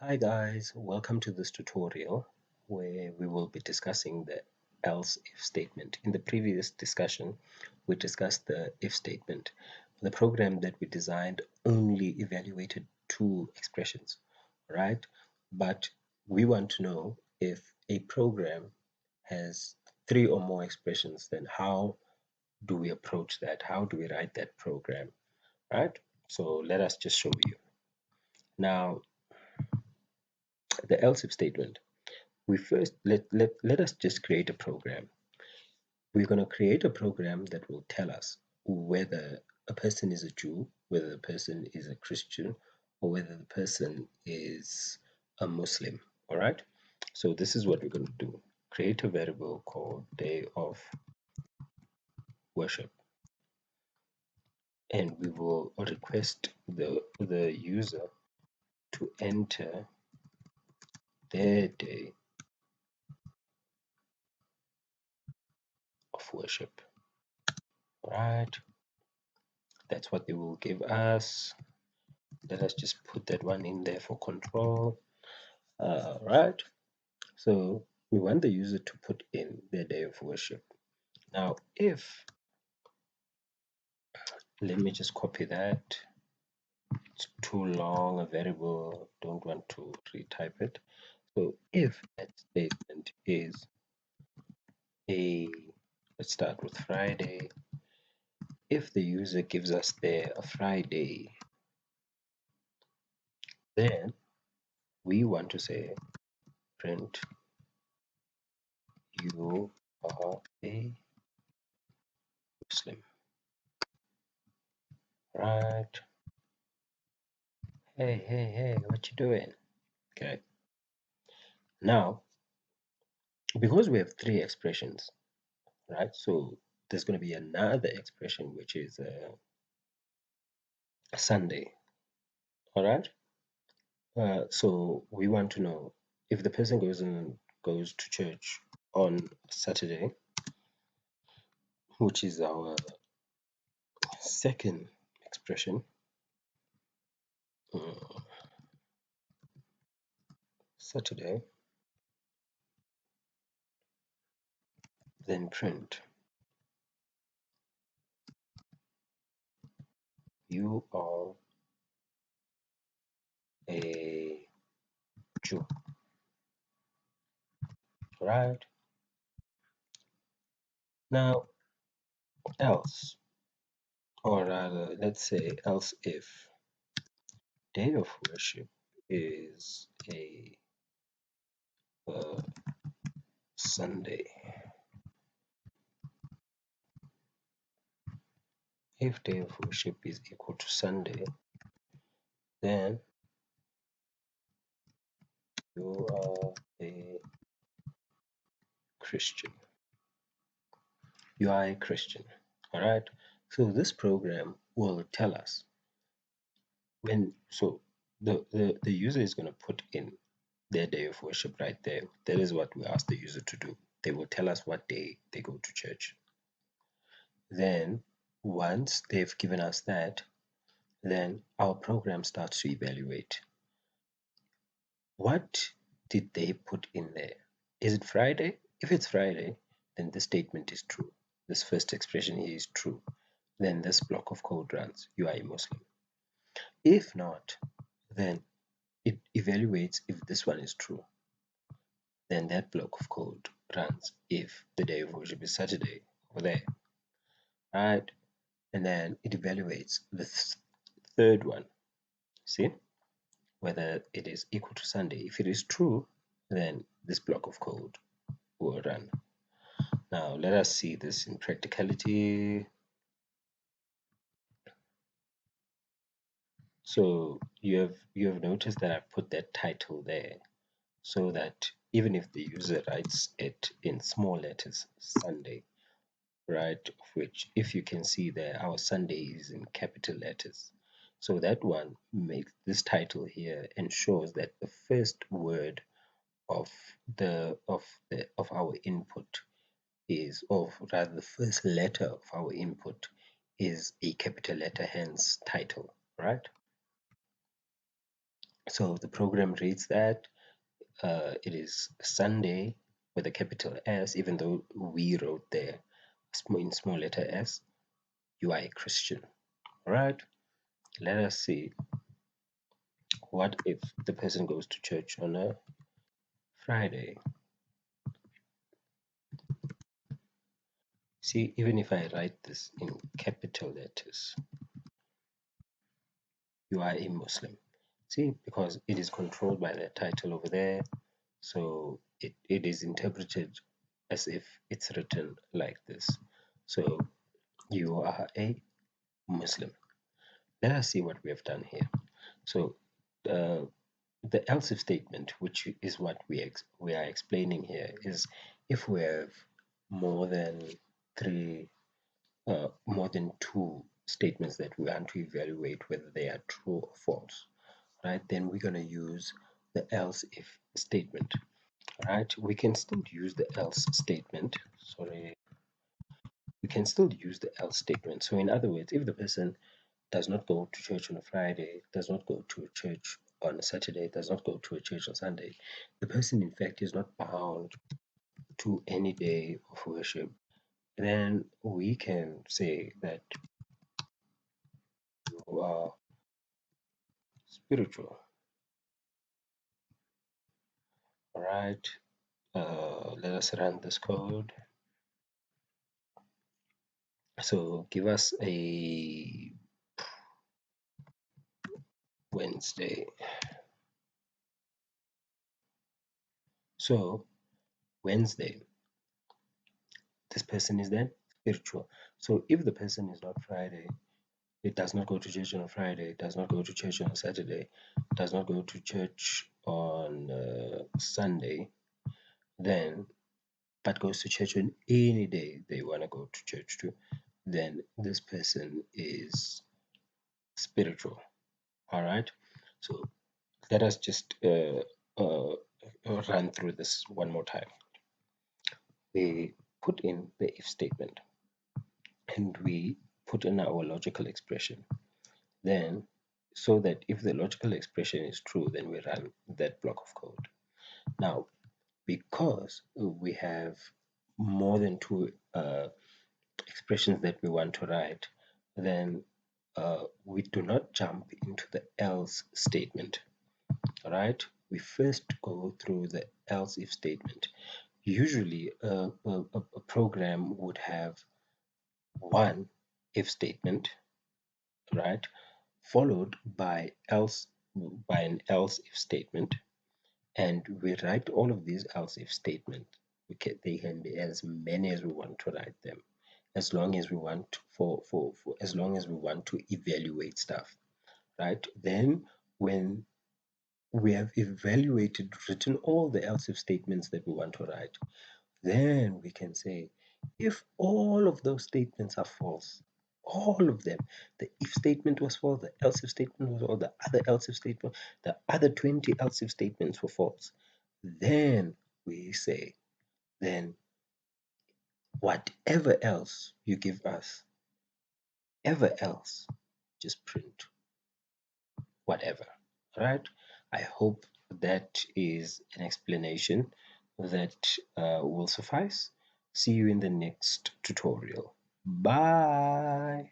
Hi guys, welcome to this tutorial where we will be discussing the else if statement. In the previous discussion, we discussed the if statement. The program that we designed only evaluated two expressions, right? But we want to know if a program has three or more expressions, then how do we approach that? How do we write that program, right? So let us just show you. Now, the else if statement. We first let us just create a program. We're going to create a program that will tell us whether a person is a Jew, whether the person is a Christian, or whether the person is a Muslim. All right. So this is what we're going to do. Create a variable called day of worship, and we will request the user to enter their day of worship. Right. That's what they will give us. Let us just put that one in there for control. Right. So we want the user to put in their day of worship. Now, if, let me just copy that. It's too long a variable, don't want to retype it. So if that statement is a, let's start with Friday. If the user gives us there a Friday, then we want to say print you are a Muslim. Right. Hey, what you doing? Okay. Now, because we have three expressions, right? So there's going to be another expression which is Sunday. All right. So we want to know if the person goes to church on Saturday, which is our second expression. Saturday, then print you are a Jew, right? Now, else, or rather, let's say else if day of worship is a Sunday. If day of worship is equal to Sunday, then you are a Christian. You are a Christian. All right. So this program will tell us when. So the user is going to put in their day of worship right there. That is what we ask the user to do. They will tell us what day they go to church. Then once they've given us that, then our program starts to evaluate. What did they put in there? Is it Friday? If it's Friday, then this statement is true. This first expression here is true. Then this block of code runs, you are a Muslim. If not, then it evaluates if this one is true. Then that block of code runs if the day of worship is Saturday over there. Right? And then it evaluates the third one. See? Whether it is equal to Sunday. If it is true, then this block of code will run. Now let us see this in practicality. So you have noticed that I've put that title there so that even if the user writes it in small letters, Sunday, right, which if you can see there, our Sunday is in capital letters. So that one makes this title here ensures that the first word of our input is, or rather the first letter of our input is a capital letter, hence title, right? So the program reads that it is Sunday with a capital S, even though we wrote there in small letter s, you are a Christian. All right, let us see. What if the person goes to church on a Friday? See, even if I write this in capital letters, you are a Muslim. See, because it is controlled by the title over there, so it is interpreted as if it's written like this. So you are a Muslim. Let us see what we have done here. So uh, the else if statement, which is what we are explaining here, is if we have more than three, more than two statements that we want to evaluate whether they are true or false, right? Then we're going to use the else if statement, right? We can still use the else statement. Sorry, we can still use the else statement. So in other words, if the person does not go to church on a Friday, does not go to a church on a Saturday, does not go to a church on Sunday, the person in fact is not bound to any day of worship, then we can say that you are spiritual. All right, let us run this code. So give us a Wednesday. So Wednesday, this person is then spiritual. So if the person is not Friday, it does not go to church on a Friday, does not go to church on a Saturday, does not go to church on Sunday, then but goes to church on any day they want to go to church to, then this person is spiritual. All right. So let us just run through this one more time. We put in the if statement and we put in our logical expression. Then, so that if the logical expression is true, then we run that block of code. Now, because we have more than two expressions that we want to write, then we do not jump into the else statement. All right, we first go through the else if statement. Usually, a program would have one if statement, right, followed by an else if statement, and we write all of these else if statements. They can be as many as we want to write them, as long as we want for as long as we want to evaluate stuff, right? Then when we have evaluated, written all the else if statements that we want to write, then we can say if all of those statements are false, all of them, the if statement was false, the else if statement was false, the other else if statement, the other 20 else if statements were false, then we say, then whatever else you give us, ever else, just print whatever. All right. I hope that is an explanation that will suffice. See you in the next tutorial. Bye.